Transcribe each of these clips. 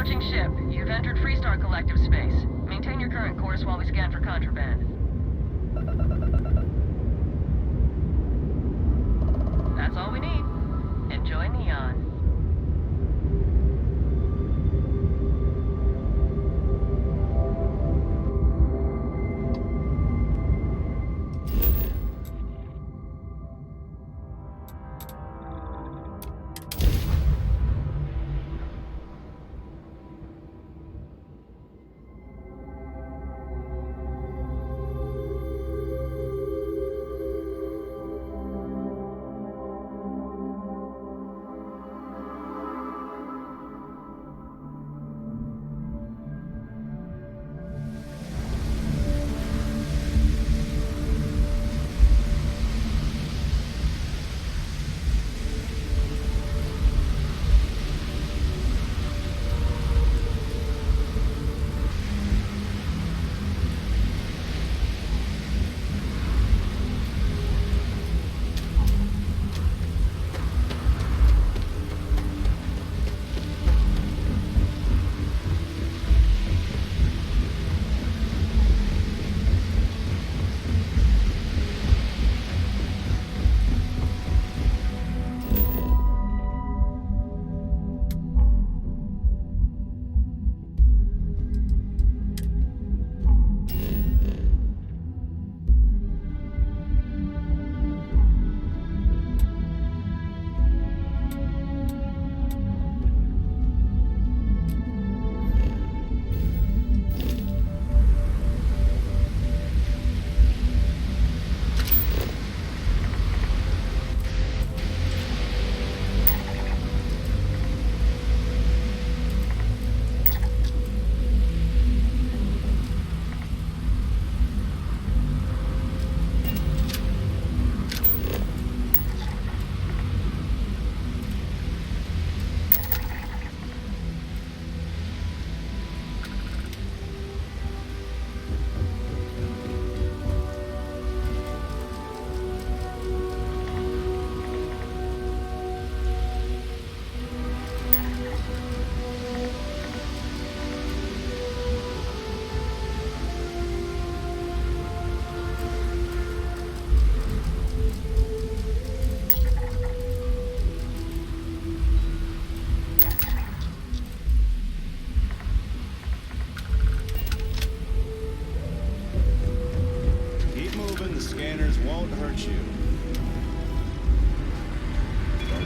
Approaching ship. You've entered Freestar Collective space. Maintain your current course while we scan for contraband. That's all we need. Enjoy Neon.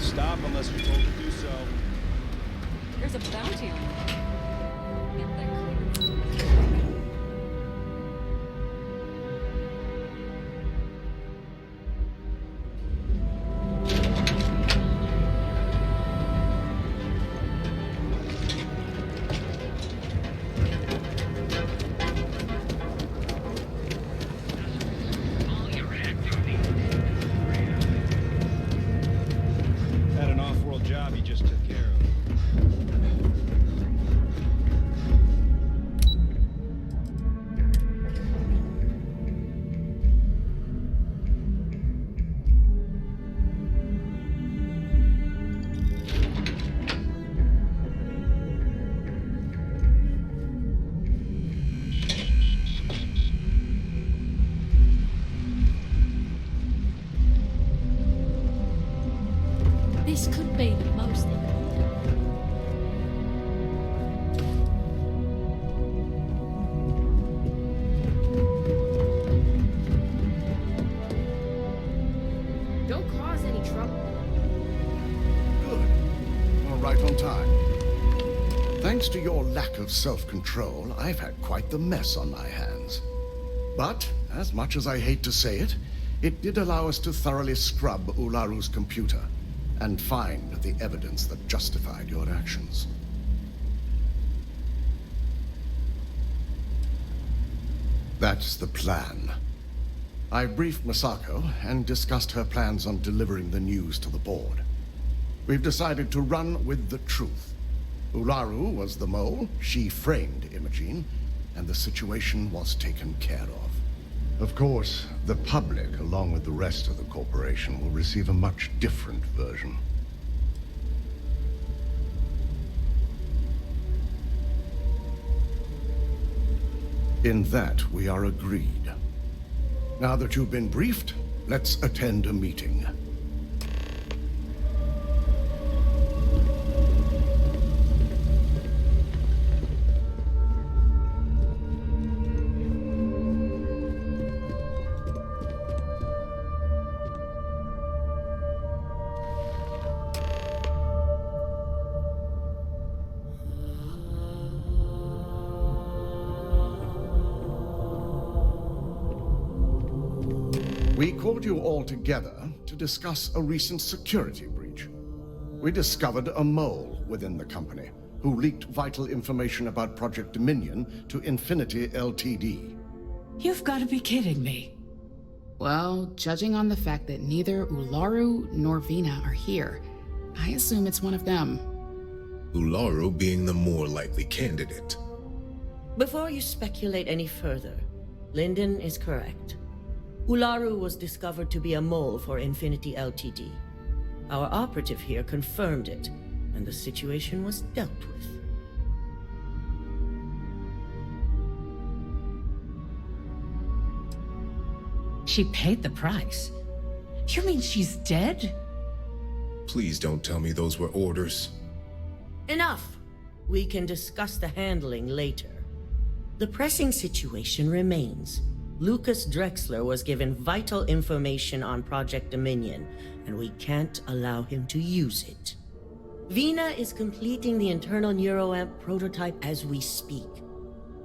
Stop unless you're told to do so. There's a bounty on it. Get that clear. Had an off-world job you just took care of. This could be the most important. Don't cause any trouble. Good. You're right on time. Thanks to your lack of self-control, I've had quite the mess on my hands. But, as much as I hate to say it, it did allow us to thoroughly scrub Ularu's computer and find the evidence that justified your actions. That's the plan. I briefed Masako and discussed her plans on delivering the news to the board. We've decided to run with the truth. Ularu was the mole, she framed Imogene, and the situation was taken care of. Of course, the public, along with the rest of the corporation, will receive a much different version. In that, we are agreed. Now that you've been briefed, let's attend a meeting. We called you all together to discuss a recent security breach. We discovered a mole within the company who leaked vital information about Project Dominion to Infinity Ltd. You've got to be kidding me. Well, judging on the fact that neither Ularu nor Vina are here, I assume it's one of them. Ularu being the more likely candidate. Before you speculate any further, Lyndon is correct. Ularu was discovered to be a mole for Infinity Ltd. Our operative here confirmed it, and the situation was dealt with. She paid the price. You mean she's dead? Please don't tell me those were orders. Enough! We can discuss the handling later. The pressing situation remains. Lucas Drexler was given vital information on Project Dominion, and we can't allow him to use it. Vina is completing the internal neuroamp prototype as we speak.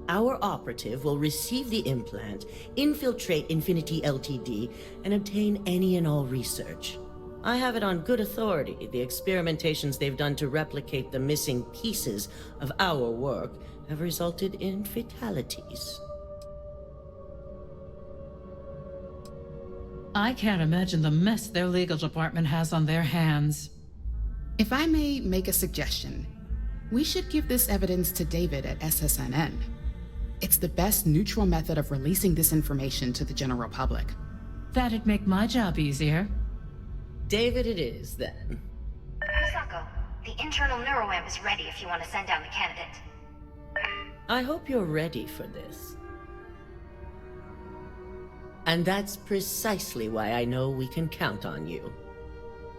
Our operative will receive the implant, infiltrate Infinity Ltd, and obtain any and all research. I have it on good authority the experimentations they've done to replicate the missing pieces of our work have resulted in fatalities. I can't imagine the mess their legal department has on their hands. If I may make a suggestion, we should give this evidence to David at SSNN. It's the best neutral method of releasing this information to the general public. That'd make my job easier. David it is, then. Misako, the internal neuroamp is ready if you want to send down the candidate. I hope you're ready for this. And that's precisely why I know we can count on you.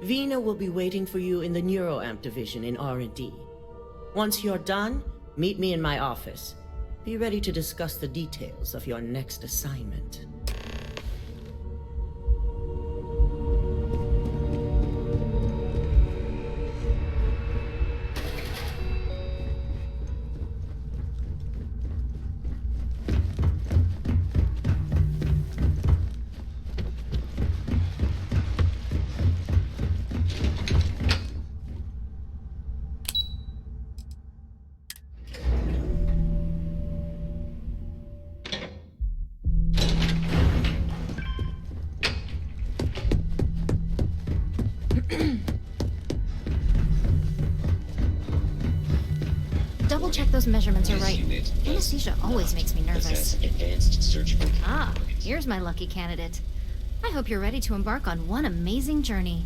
Vina will be waiting for you in the neuroamp division in R&D. Once you're done, meet me in my office. Be ready to discuss the details of your next assignment. Double check those measurements are right. Anesthesia always makes me nervous. Ah, here's my lucky candidate. I hope you're ready to embark on one amazing journey.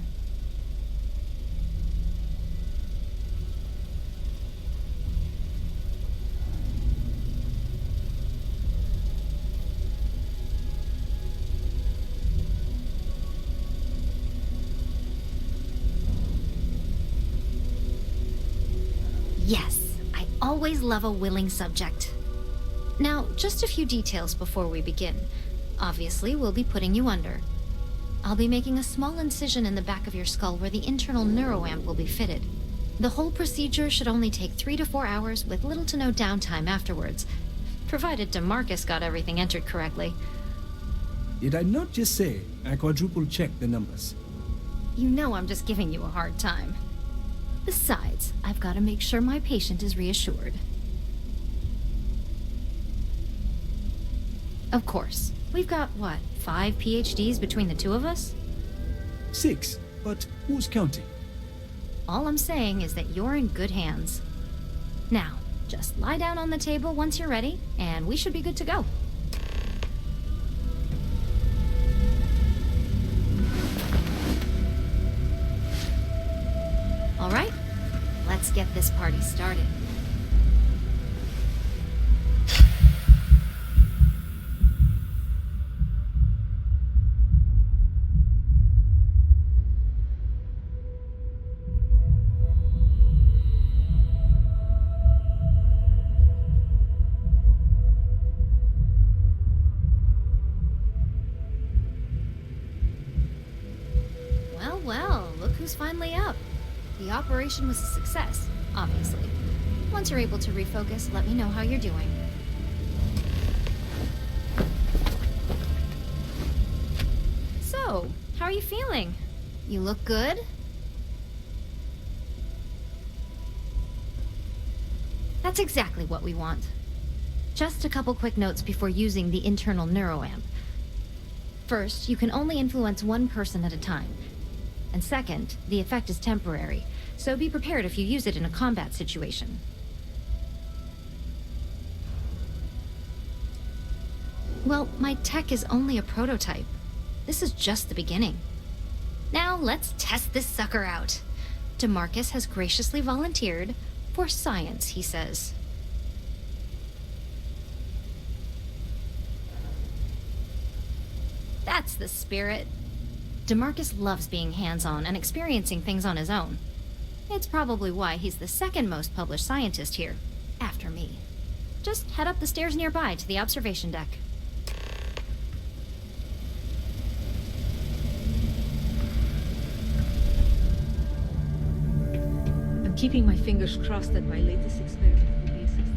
Yes. Always love a willing subject. Now, just a few details before we begin. Obviously, we'll be putting you under. I'll be making a small incision in the back of your skull where the internal neuroamp will be fitted. The whole procedure should only take 3 to 4 hours with little to no downtime afterwards, provided DeMarcus got everything entered correctly. Did I not just say I quadruple-checked the numbers? You know I'm just giving you a hard time. Besides, I've got to make sure my patient is reassured. Of course. We've got, what, 5 PhDs between the two of us? 6, but who's counting? All I'm saying is that you're in good hands. Now, just lie down on the table once you're ready, and we should be good to go. All right, let's get this party started. is finally up. The operation was a success, obviously. Once you're able to refocus, let me know how you're doing. So, how are you feeling? You look good? That's exactly what we want. Just a couple quick notes before using the internal neuroamp. First, you can only influence one person at a time. And second, the effect is temporary, so be prepared if you use it in a combat situation. Well, my tech is only a prototype. This is just the beginning. Now let's test this sucker out. DeMarcus has graciously volunteered for science, he says. That's the spirit. DeMarcus loves being hands-on and experiencing things on his own. It's probably why he's the second most published scientist here, after me. Just head up the stairs nearby to the observation deck. I'm keeping my fingers crossed that my latest experiment will be a success.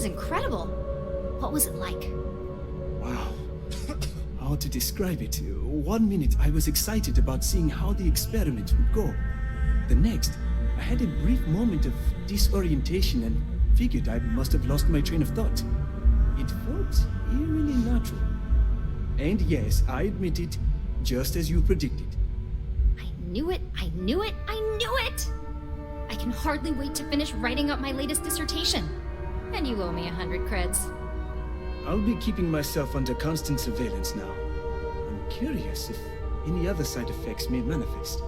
Incredible. What was it like? Wow. How to describe it? 1 minute I was excited about seeing how the experiment would go. The next, I had a brief moment of disorientation and figured I must have lost my train of thought. It felt eerily natural. And yes, I admit it, just as you predicted. I knew it, I knew it, I knew it! I can hardly wait to finish writing up my latest dissertation. And you owe me 100 creds. I'll be keeping myself under constant surveillance now. I'm curious if any other side effects may manifest.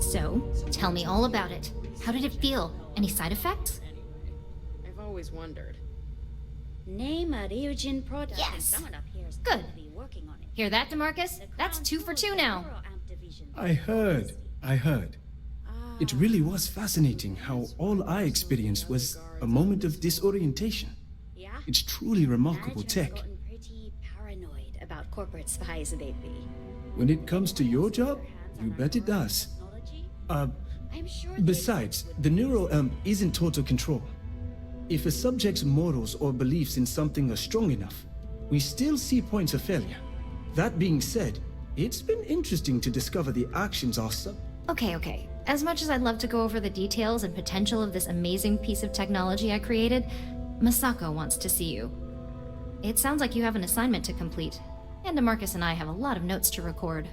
So, tell me all about it. How did it feel? Any side effects? I've always wondered. Name a Rюдзин product. Yes. Someone up here is Good. going to be working on it. Hear that, DeMarcus? That's 2 for 2 now. I heard. It really was fascinating how all I experienced was a moment of disorientation. Yeah? It's truly remarkable tech. Management's gotten pretty paranoid about corporate spies lately. When it comes to your job, you bet it does. I'm sure Besides, the neuroamp is in total control. If a subject's morals or beliefs in something are strong enough, we still see points of failure. That being said, it's been interesting to discover the actions of some... Okay. As much as I'd love to go over the details and potential of this amazing piece of technology I created, Masako wants to see you. It sounds like you have an assignment to complete, and Marcus and I have a lot of notes to record.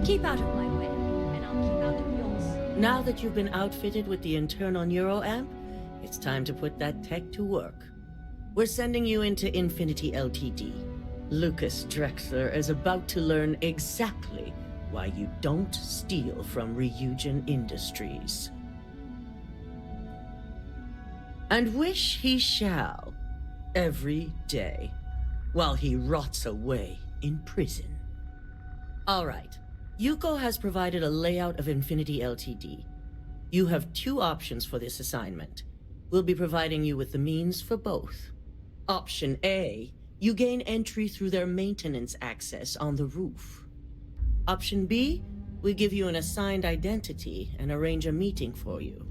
Keep out of my way, and I'll keep out of yours. Now that you've been outfitted with the internal neuroamp, it's time to put that tech to work. We're sending you into Infinity Ltd. Lucas Drexler is about to learn exactly why you don't steal from Ryujin Industries. And wish he shall, every day, while he rots away in prison. All right. Yuko has provided a layout of Infinity Ltd. You have two options for this assignment. We'll be providing you with the means for both. Option A, you gain entry through their maintenance access on the roof. Option B, we give you an assigned identity and arrange a meeting for you.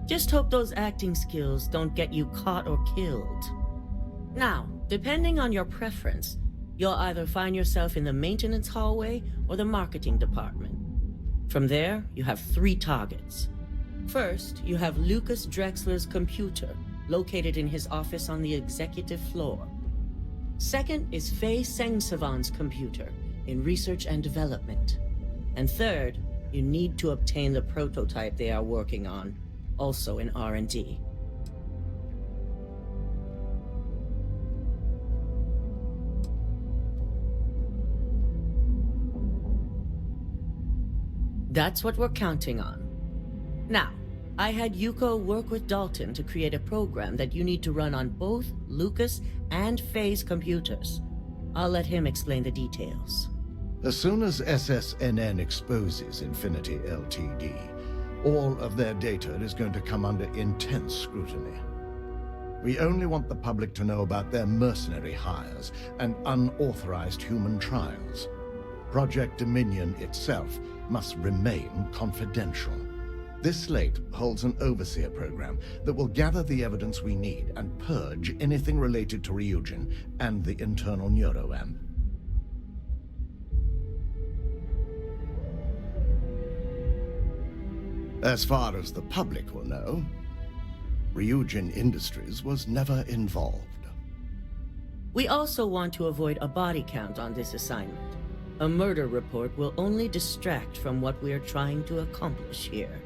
Just hope those acting skills don't get you caught or killed. Now, depending on your preference, you'll either find yourself in the maintenance hallway or the marketing department. From there, you have 3 targets. First, you have Lucas Drexler's computer, located in his office on the executive floor. Second is Faye Sengsavan's computer, in research and development. And third, you need to obtain the prototype they are working on, also in R&D. That's what we're counting on. Now, I had Yuko work with Dalton to create a program that you need to run on both Lucas and Faye's computers. I'll let him explain the details. As soon as SSNN exposes Infinity Ltd., All of their data is going to come under intense scrutiny. We only want the public to know about their mercenary hires and unauthorized human trials. Project Dominion itself must remain confidential. This slate holds an overseer program that will gather the evidence we need and purge anything related to Rюdзин and the internal neuroamp. As far as the public will know, Rюdзин Industries was never involved. We also want to avoid a body count on this assignment. A murder report will only distract from what we're trying to accomplish here.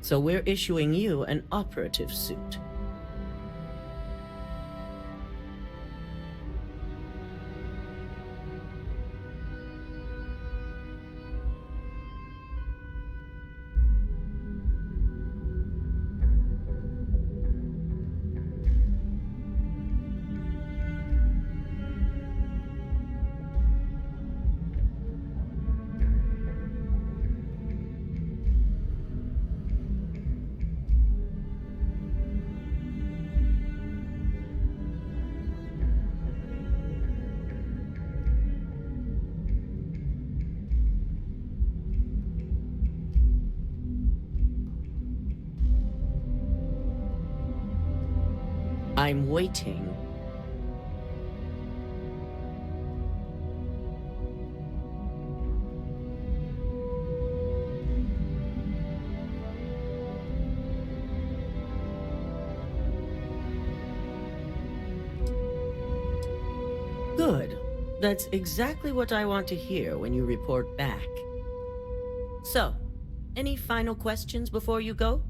So we're issuing you an operative suit. I'm waiting. Good. That's exactly what I want to hear when you report back. So, any final questions before you go?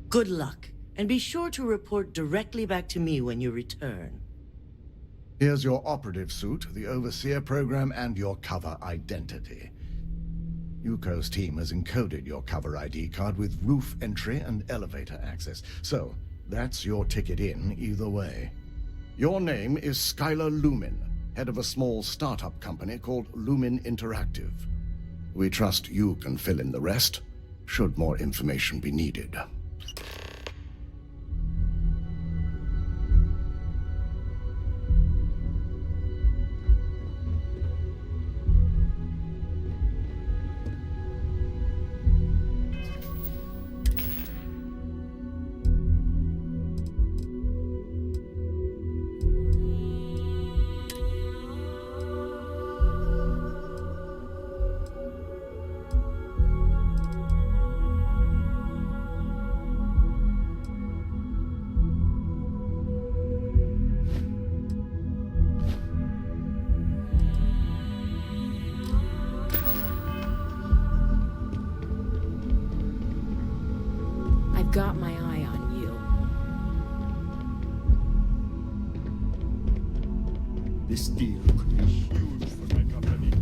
Good luck, and be sure to report directly back to me when you return. Here's your operative suit, the Overseer program, and your cover identity. Yuko's team has encoded your cover ID card with roof entry and elevator access, so that's your ticket in either way. Your name is Skylar Lumin, head of a small startup company called Lumin Interactive. We trust you can fill in the rest, should more information be needed. Got my eye on you. This deal could be huge for my company.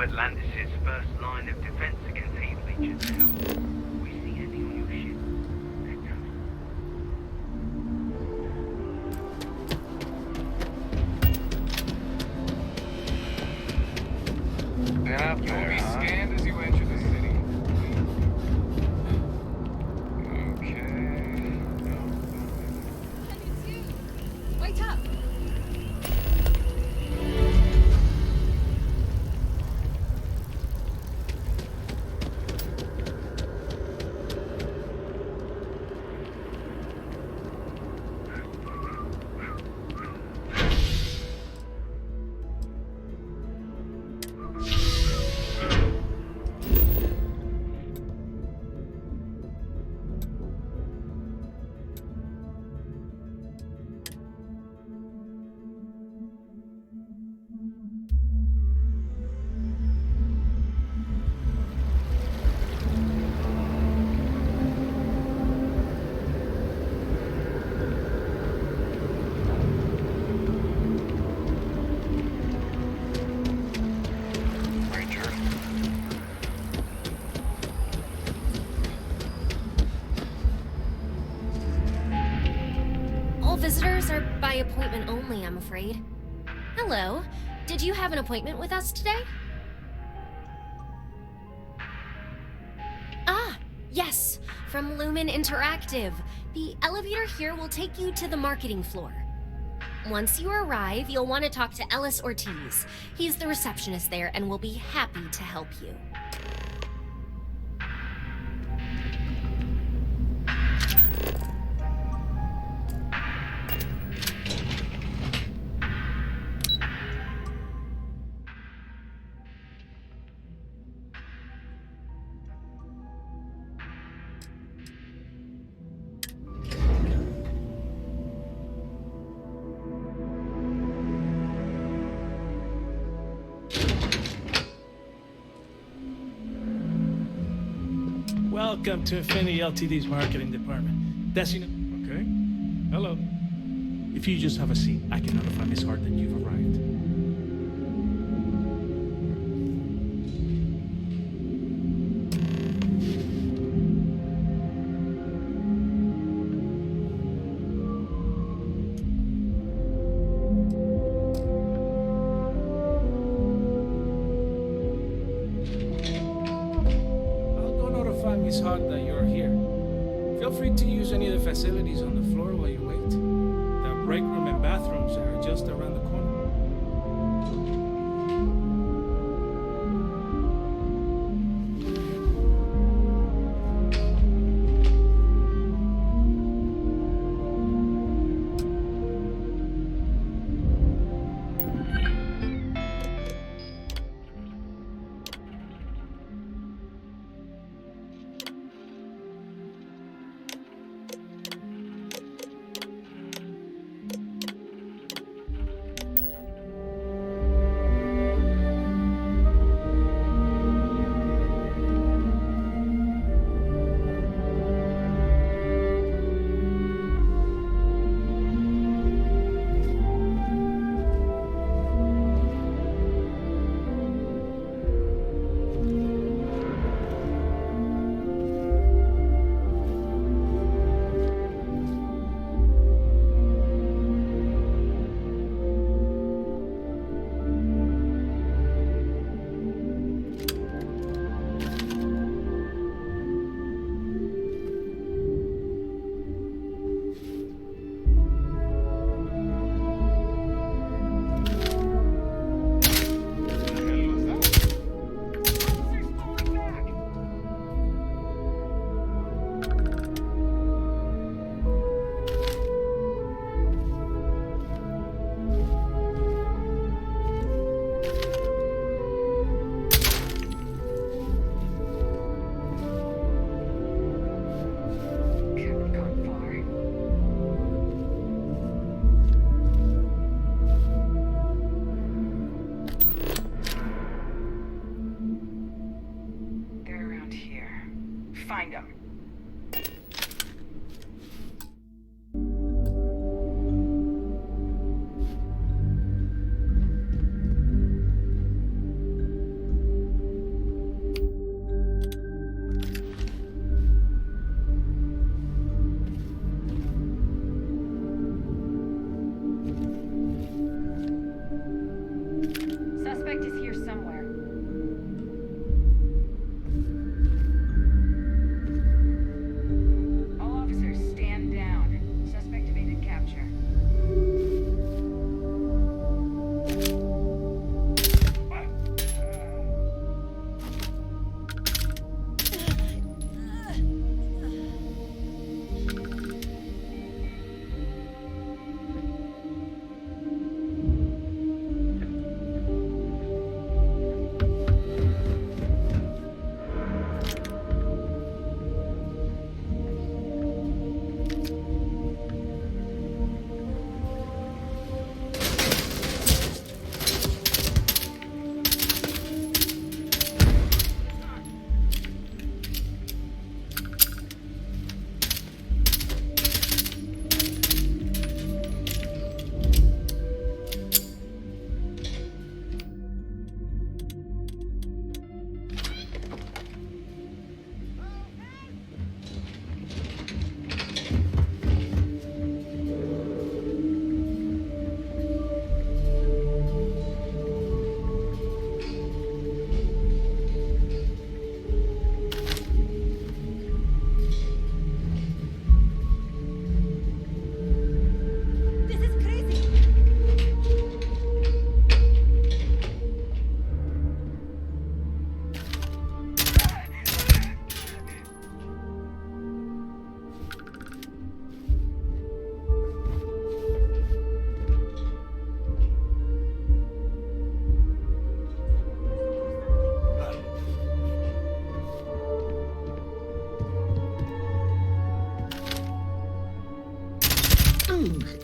Atlantis' first line of defense against heat leeches now. We see anything on your ship? Been up there, You'll be scanned as you enter the city. Okay. Wait up! Visitors are by appointment only, I'm afraid. Hello. Did you have an appointment with us today? Ah, yes. From Lumen Interactive. The elevator here will take you to the marketing floor. Once you arrive, you'll want to talk to Ellis Ortiz. He's the receptionist there and will be happy to help you. Welcome to Infinity Ltd's marketing department. That's okay. Hello. If you just have a seat, I can notify Miss Hart that you've arrived. Miss Hart that you're here. Feel free to use any of the facilities on the floor while you wait. The break room and bathrooms are just around the corner. young.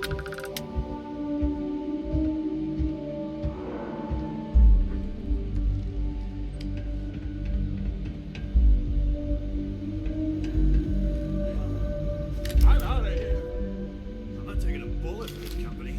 I'm out of here. I'm not taking a bullet for this company.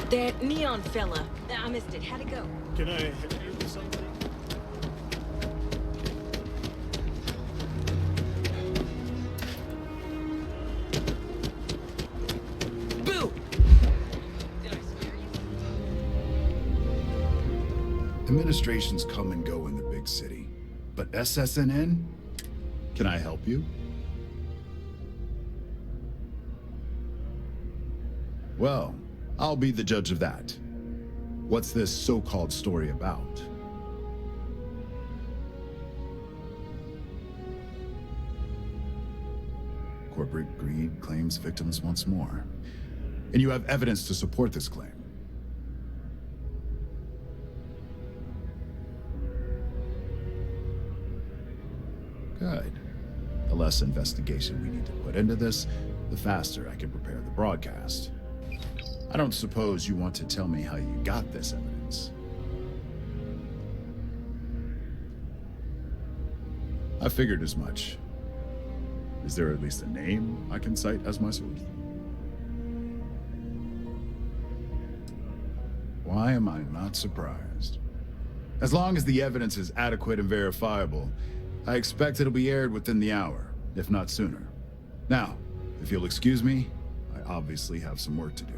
That neon fella. I missed it. How'd it go? Can I help you with something? Boo! Administrations come and go in the big city. But SSNN? Can I help you? Well, I'll be the judge of that. What's this so-called story about? Corporate greed claims victims once more. And you have evidence to support this claim. Good. The less investigation we need to put into this, the faster I can prepare the broadcast. I don't suppose you want to tell me how you got this evidence. I figured as much. Is there at least a name I can cite as my source? Why am I not surprised? As long as the evidence is adequate and verifiable, I expect it'll be aired within the hour, if not sooner. Now, if you'll excuse me, I obviously have some work to do.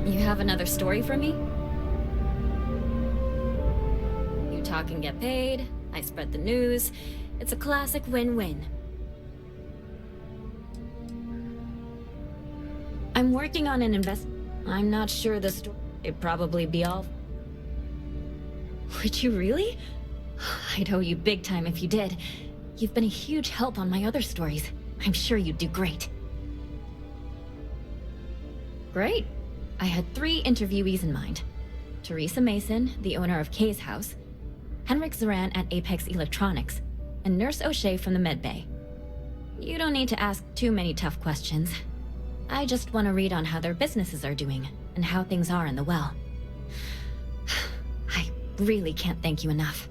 You have another story for me? You talk and get paid, I spread the news. It's a classic win-win. I'm working on an I'm not sure the story... It'd probably be all... Would you really? I'd owe you big time if you did. You've been a huge help on my other stories. I'm sure you'd do great. Great. I had 3 interviewees in mind. Teresa Mason, the owner of Kay's house, Henrik Zoran at Apex Electronics, and Nurse O'Shea from the medbay. You don't need to ask too many tough questions. I just want to read on how their businesses are doing, and how things are in the well. I really can't thank you enough.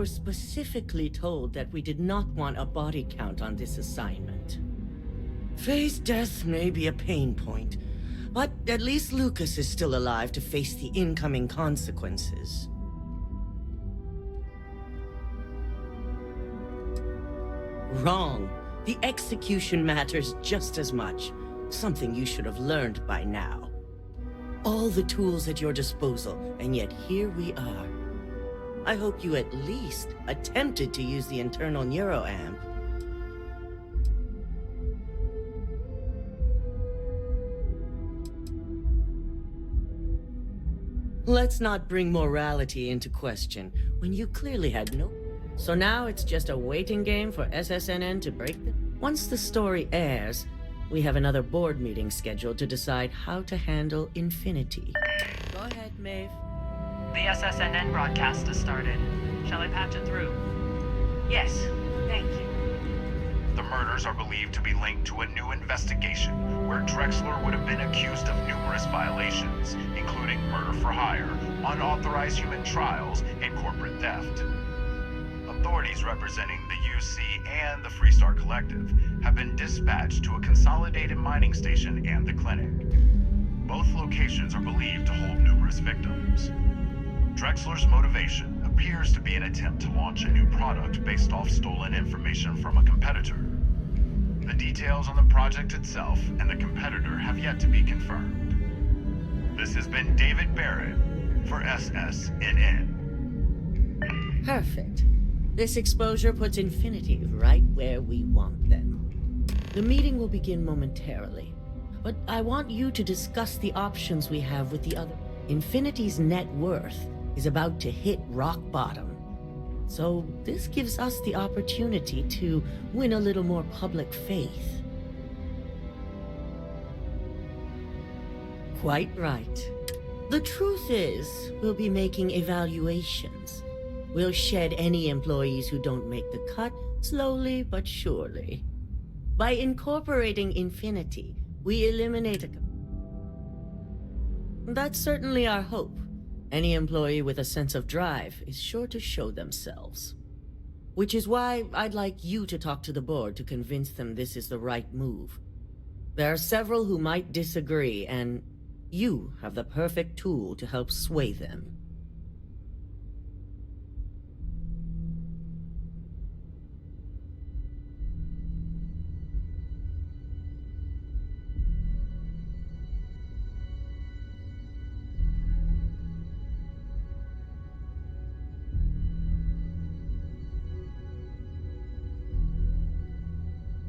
were specifically told that we did not want a body count on this assignment. Faye's death may be a pain point, but at least Lucas is still alive to face the incoming consequences. Wrong. The execution matters just as much. Something you should have learned by now. All the tools at your disposal, and yet here we are. I hope you at least attempted to use the internal neuroamp. Let's not bring morality into question when you clearly had no. So now it's just a waiting game for SSNN to break the. Once the story airs, we have another board meeting scheduled to decide how to handle Infinity. Go ahead, Maeve. The SSNN broadcast has started. Shall I patch it through? Yes, thank you. The murders are believed to be linked to a new investigation where Drexler would have been accused of numerous violations, including murder for hire, unauthorized human trials, and corporate theft. Authorities representing the UC and the Freestar Collective have been dispatched to a consolidated mining station and the clinic. Both locations are believed to hold numerous victims. Drexler's motivation appears to be an attempt to launch a new product based off stolen information from a competitor. The details on the project itself and the competitor have yet to be confirmed. This has been David Barrett for SSNN. Perfect. This exposure puts Infinity right where we want them. The meeting will begin momentarily, but I want you to discuss the options we have with the other. Infinity's net worth is about to hit rock bottom. So this gives us the opportunity to win a little more public faith. Quite right. The truth is, we'll be making evaluations. We'll shed any employees who don't make the cut, slowly but surely. By incorporating Infinity, we eliminate a... That's certainly our hope. Any employee with a sense of drive is sure to show themselves. Which is why I'd like you to talk to the board to convince them this is the right move. There are several who might disagree, and you have the perfect tool to help sway them.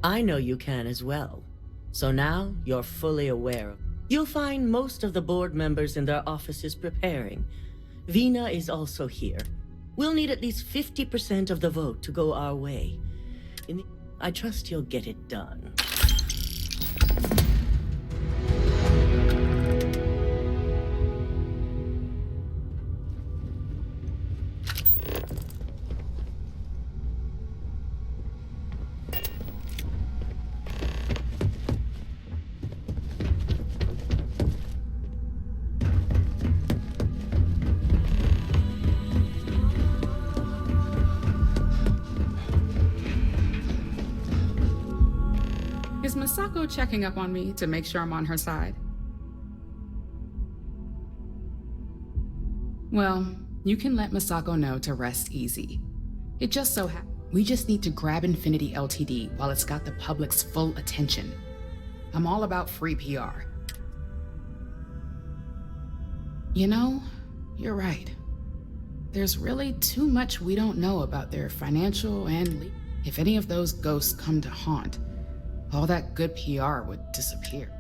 I know you can as well. So now you're fully aware of. You'll find most of the board members in their offices preparing. Vina is also here. We'll need at least 50% of the vote to go our way. I trust you'll get it done. Is Masako checking up on me to make sure I'm on her side? Well, you can let Masako know to rest easy. It just so happens we just need to grab Infinity Ltd while it's got the public's full attention. I'm all about free PR. You know, you're right. There's really too much we don't know about their financial and if any of those ghosts come to haunt, all that good PR would disappear.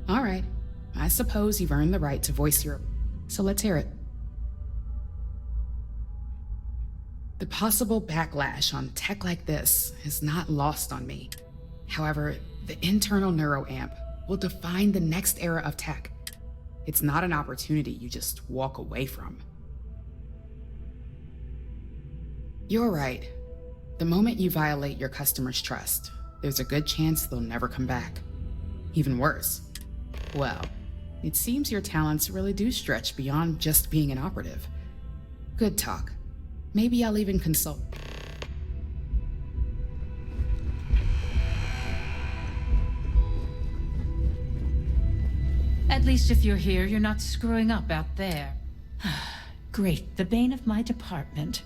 All right, I suppose you've earned the right to voice your... So let's hear it. The possible backlash on tech like this is not lost on me. However, the internal neuroamp will define the next era of tech. It's not an opportunity you just walk away from. You're right. The moment you violate your customers' trust, there's a good chance they'll never come back. Even worse. Well, it seems your talents really do stretch beyond just being an operative. Good talk. Maybe I'll even consult. At least if you're here, you're not screwing up out there. Great, the bane of my department.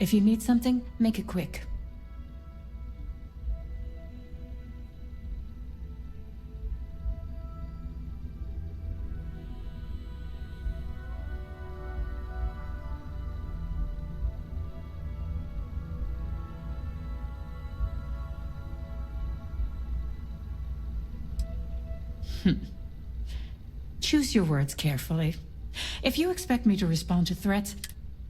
If you need something, make it quick. Choose your words carefully. If you expect me to respond to threats...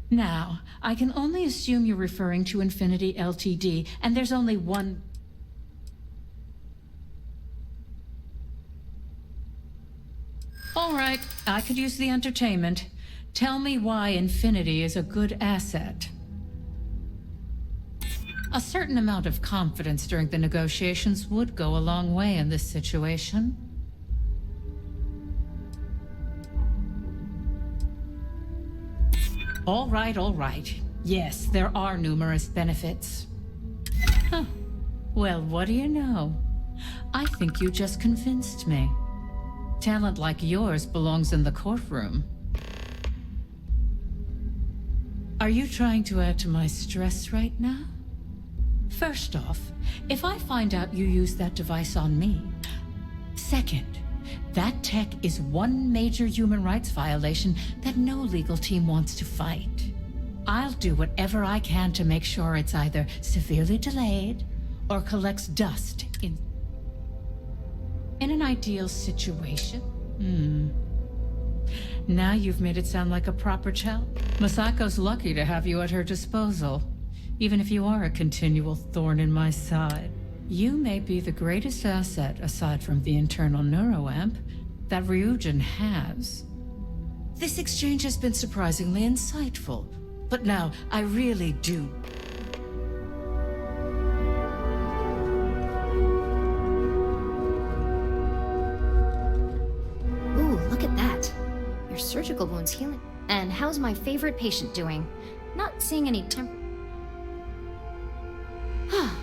Now, I can only assume you're referring to Infinity Ltd, and there's only one... All right, I could use the entertainment. Tell me why Infinity is a good asset. A certain amount of confidence during the negotiations would go a long way in this situation. All right. Yes, there are numerous benefits. Huh. Well, what do you know? I think you just convinced me. Talent like yours belongs in the courtroom. Are you trying to add to my stress right now? First off, if I find out you used that device on me. Second, that tech is one major human rights violation that no legal team wants to fight. I'll do whatever I can to make sure it's either severely delayed or collects dust in an ideal situation. Now you've made it sound like a proper child. Masako's lucky to have you at her disposal, even if you are a continual thorn in my side. You may be the greatest asset, aside from the internal neuroamp, that Rюдзин has. This exchange has been surprisingly insightful, but now I really do. Ooh, look at that. Your surgical wound's healing. And how's my favorite patient doing? Not seeing any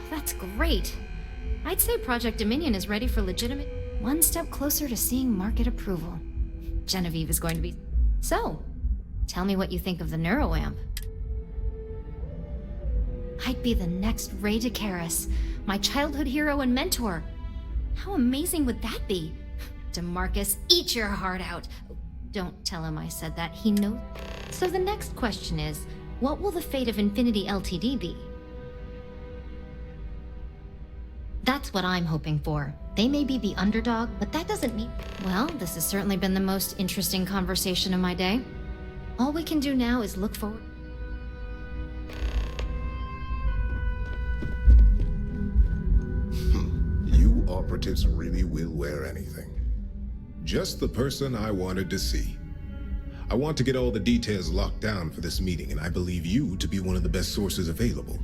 That's great. I'd say Project Dominion is ready for legitimate... One step closer to seeing market approval. Genevieve is going to be... So, tell me what you think of the neuroamp. I'd be the next Ray DeCaris, my childhood hero and mentor. How amazing would that be? DeMarcus, eat your heart out. Don't tell him I said that, he knows. So the next question is, what will the fate of Infinity Ltd be? That's what I'm hoping for. They may be the underdog, but that doesn't mean... Well, this has certainly been the most interesting conversation of my day. All we can do now is look forward... You operatives really will wear anything. Just the person I wanted to see. I want to get all the details locked down for this meeting, and I believe you to be one of the best sources available.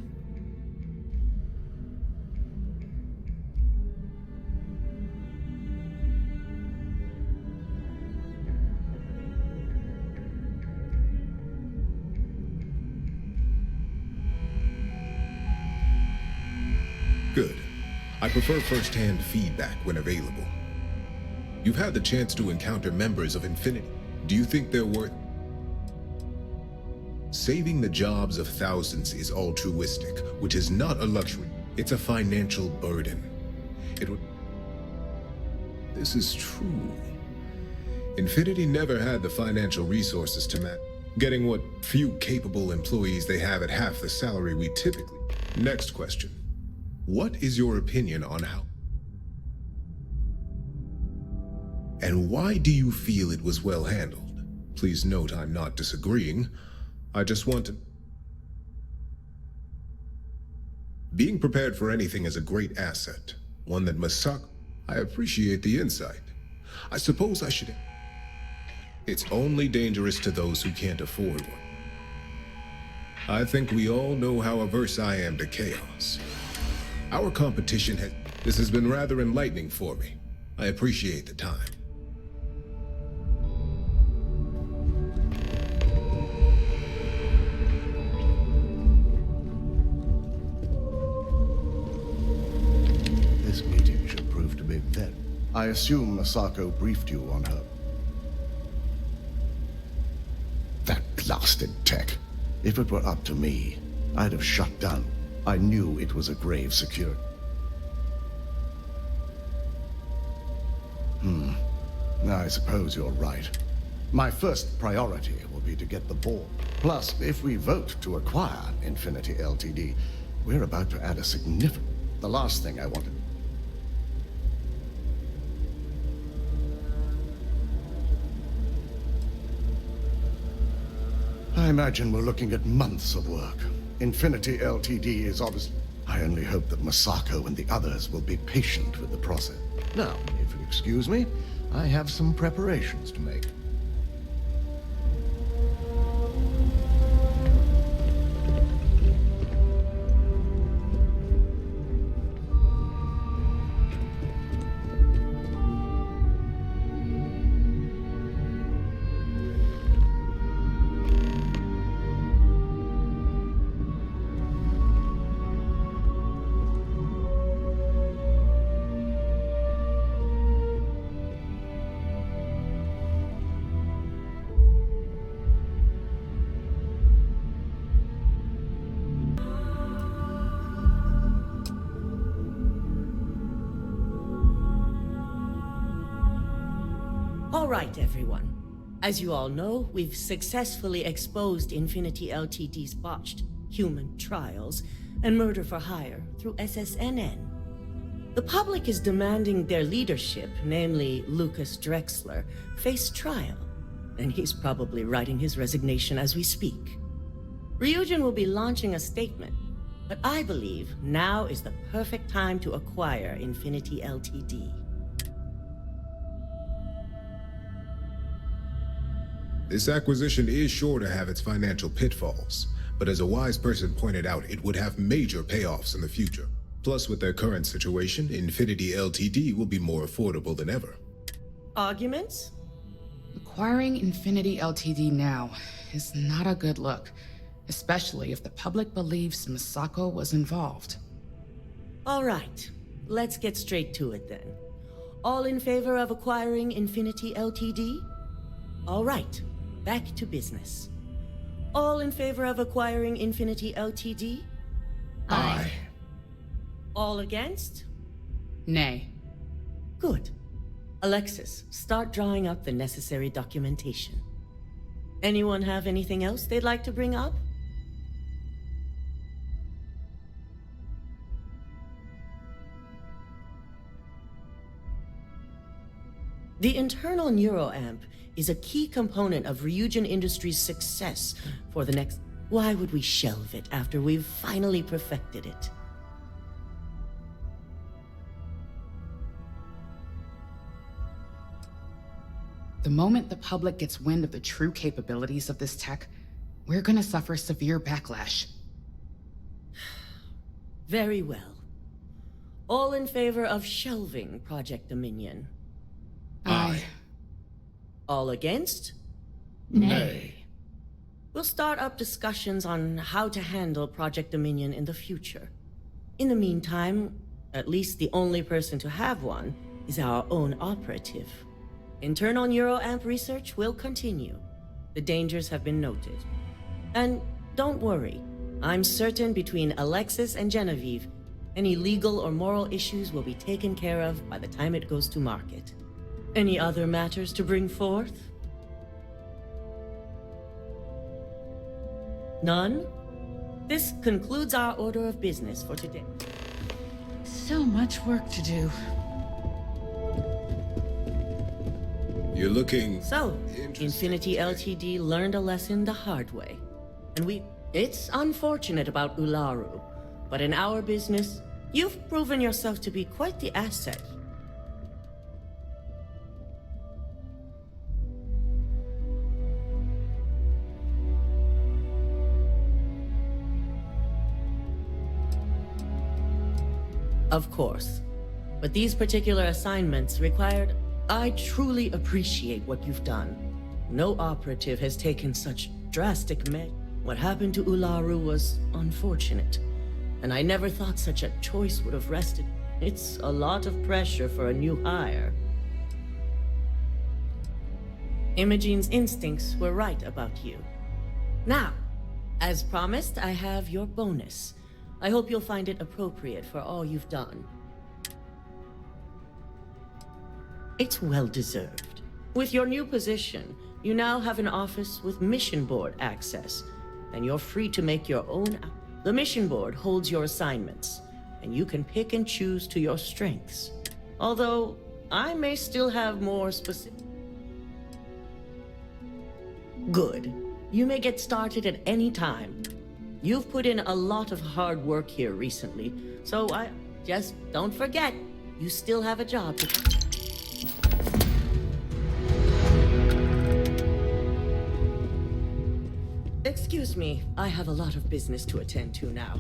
Good. I prefer first-hand feedback when available. You've had the chance to encounter members of Infinity. Do you think they're worth... Saving the jobs of thousands is altruistic, which is not a luxury. It's a financial burden. It would... This is true. Infinity never had the financial resources to match. Getting what few capable employees they have at half the salary we typically... Next question. What is your opinion on how... And why do you feel it was well handled? Please note I'm not disagreeing. I just want to... Being prepared for anything is a great asset. One that must suck. I appreciate the insight. I suppose I should... It's only dangerous to those who can't afford one. I think we all know how averse I am to chaos. Our competition has... This has been rather enlightening for me. I appreciate the time. This meeting should prove to be very... I assume Masako briefed you on her... That blasted tech. If it were up to me, I'd have shut down. I knew it was a grave security. I suppose you're right. My first priority will be to get the board. Plus, if we vote to acquire Infinity Ltd, we're about to add a significant... The last thing I wanted... imagine we're looking at months of work. Infinity Ltd is obviously... I only hope that Masako and the others will be patient with the process. Now, if you excuse me, I have some preparations to make. All right, everyone. As you all know, we've successfully exposed Infinity Ltd's botched human trials and murder for hire through SSNN. The public is demanding their leadership, namely Lucas Drexler, face trial, and he's probably writing his resignation as we speak. Ryujin will be launching a statement, but I believe now is the perfect time to acquire Infinity Ltd. This acquisition is sure to have its financial pitfalls, but as a wise person pointed out, it would have major payoffs in the future. Plus, with their current situation, Infinity Ltd will be more affordable than ever. Arguments? Acquiring Infinity Ltd now is not a good look, especially if the public believes Masako was involved. All right, let's get straight to it then. All in favor of acquiring Infinity Ltd? All right, back to business. All in favor of acquiring Infinity Ltd? Aye. All against? Nay. Good. Alexis, start drawing up the necessary documentation. Anyone have anything else they'd like to bring up? The internal neuroamp is a key component of Ryujin Industries' success for the next... Why would we shelve it after we've finally perfected it? The moment the public gets wind of the true capabilities of this tech, we're gonna suffer severe backlash. Very well. All in favor of shelving Project Dominion? Aye. All against? Nay. We'll start up discussions on how to handle Project Dominion in the future. In the meantime, at least the only person to have one is our own operative. Internal neuroamp research will continue. The dangers have been noted. And don't worry, I'm certain between Alexis and Genevieve, any legal or moral issues will be taken care of by the time it goes to market. Any other matters to bring forth? None? This concludes our order of business for today. So much work to do. You're looking... So, Infinity Ltd learned a lesson the hard way. And it's unfortunate about Ularu, but in our business, you've proven yourself to be quite the asset. Of course. But these particular assignments required... I truly appreciate what you've done. No operative has taken such drastic measures. What happened to Ularu was unfortunate, and I never thought such a choice would have rested. It's a lot of pressure for a new hire. Imogene's instincts were right about you. Now, as promised, I have your bonus. I hope you'll find it appropriate for all you've done. It's well-deserved. With your new position, you now have an office with mission board access, and you're free to make your own... The mission board holds your assignments, and you can pick and choose to your strengths. Although, I may still have more specific... Good. You may get started at any time. You've put in a lot of hard work here recently, so I just don't forget, you still have a job to... Excuse me, I have a lot of business to attend to now.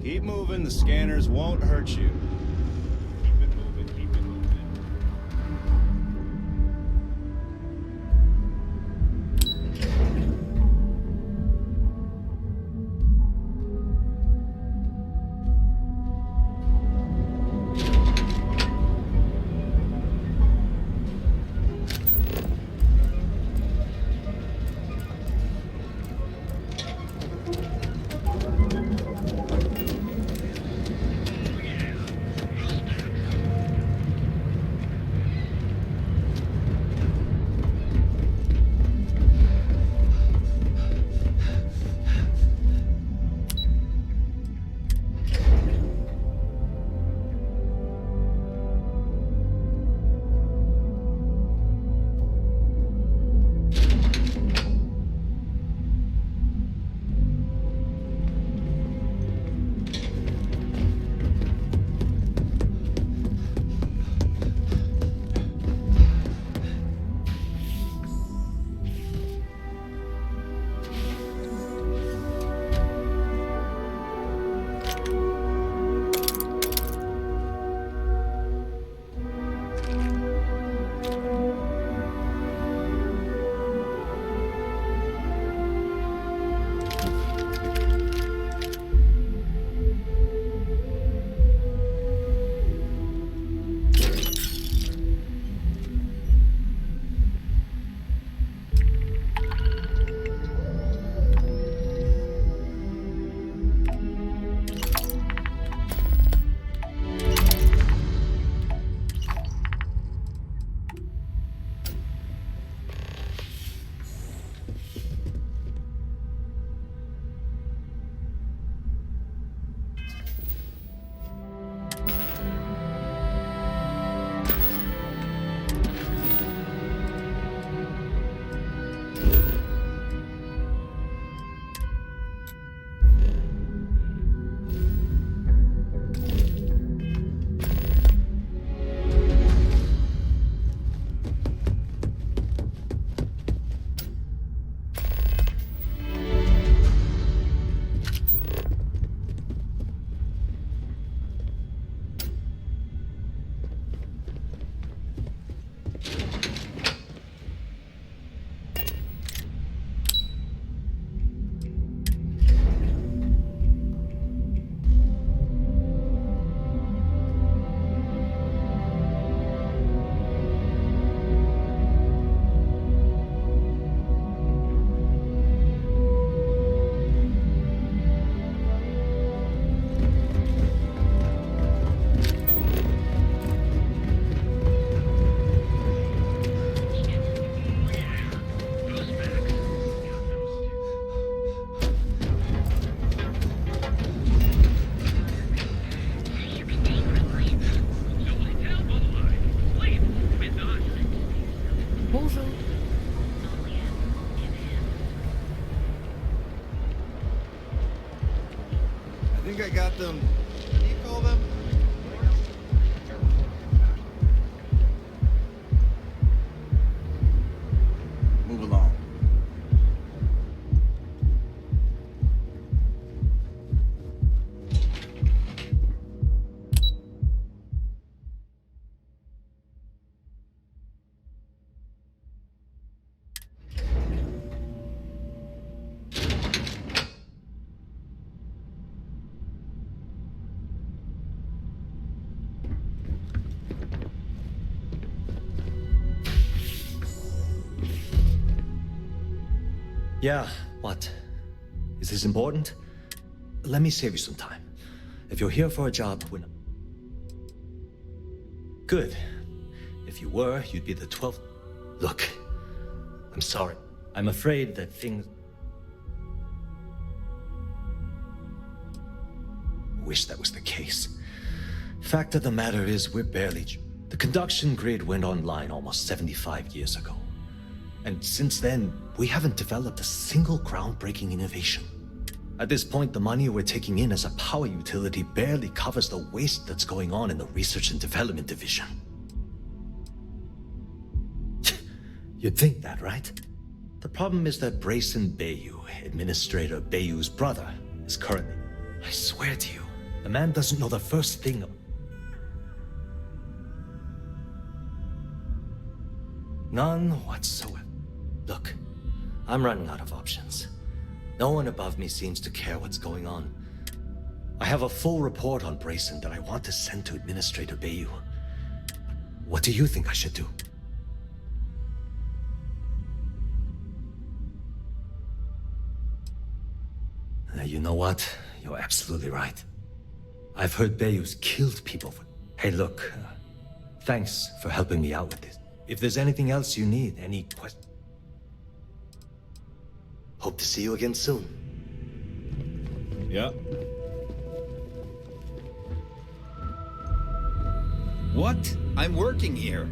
Keep moving, the scanners won't hurt you. Keep it moving, keep it moving. them. What do you call them? Move along. Yeah, what? Is this important? Let me save you some time. If you're here for a job, we're not... Good. If you were, you'd be the 12th... Look, I'm sorry. I'm afraid that things... Wish that was the case. Fact of the matter is, we're barely... The conduction grid went online almost 75 years ago. And since then, we haven't developed a single groundbreaking innovation. At this point, the money we're taking in as a power utility barely covers the waste that's going on in the research and development division. You'd think that, right? The problem is that Brayson Bayou, Administrator Bayou's brother, is currently... I swear to you, the man doesn't know the first thing... None whatsoever. Look, I'm running out of options. No one above me seems to care what's going on. I have a full report on Brayson that I want to send to Administrator Bayou. What do you think I should do? You know what? You're absolutely right. I've heard Bayou's killed people for... Hey, look, thanks for helping me out with this. If there's anything else you need, any questions... Hope to see you again soon. Yeah. What? I'm working here.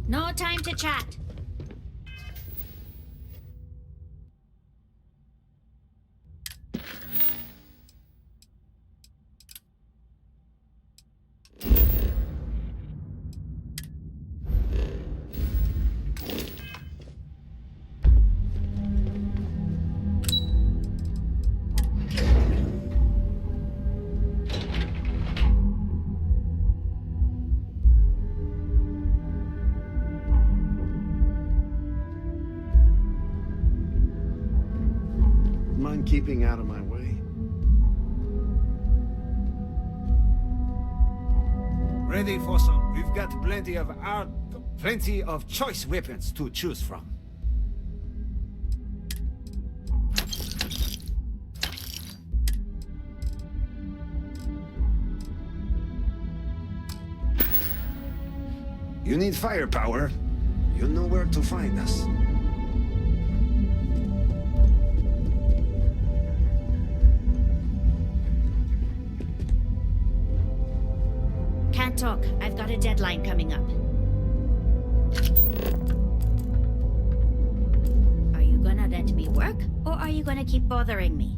No time to chat. Mind keeping out of my way? Ready for some? We've got plenty of choice weapons to choose from. You need firepower? You know where to find us. Can't talk. I've got a deadline coming up. Are you gonna let me work, or are you gonna keep bothering me?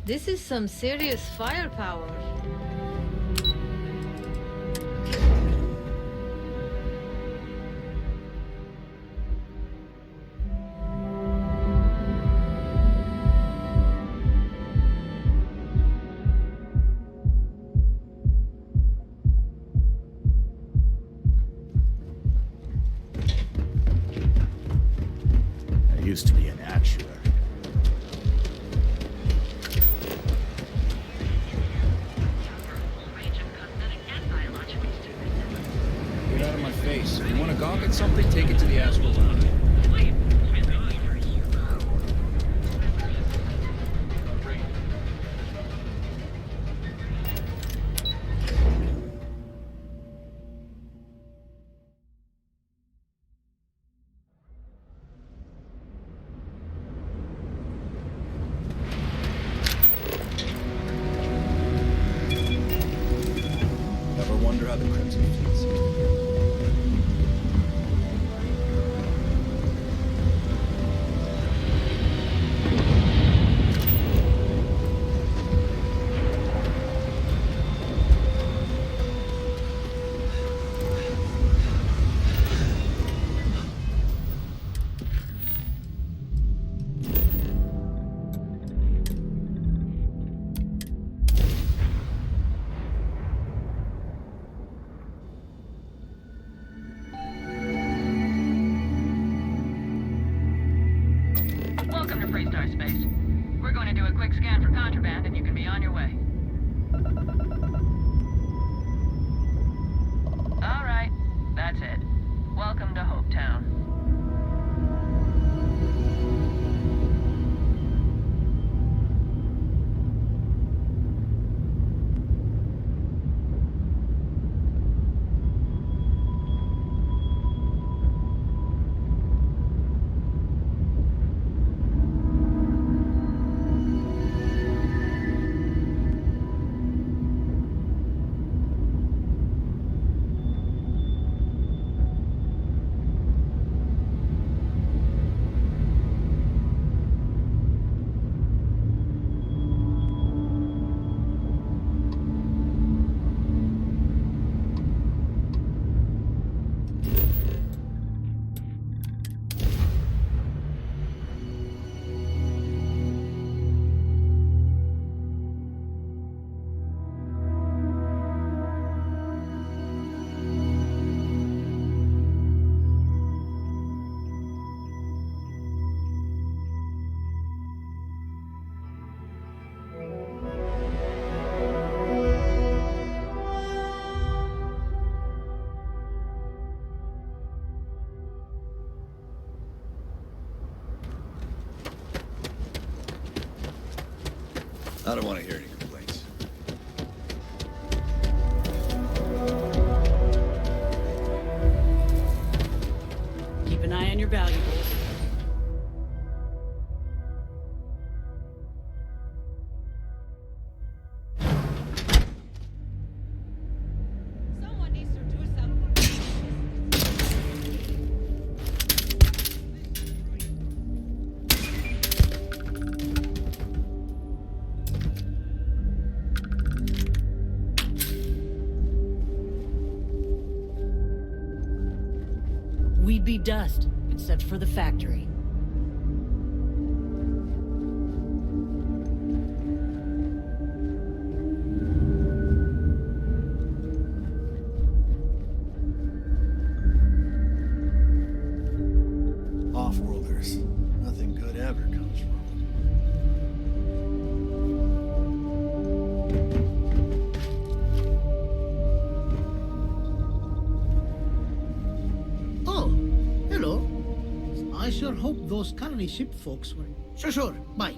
This is some serious firepower. I used to be an actuary. Get out of my face. If you want to gawk at something, take it to the astral lounge. Ever wonder how the Crimson feels? Welcome to Freestar Space. We're going to do a quick scan for contraband and you can be on your way. All right, that's it. Welcome to Hopetown. I don't want to hear any complaints. Keep an eye on your valuables. Someone needs to do something. We'd be dust, except for the factory. Off-worlders. Nothing good ever comes from it. Oh, hello. I sure hope those colony ship folks were... Sure, bye.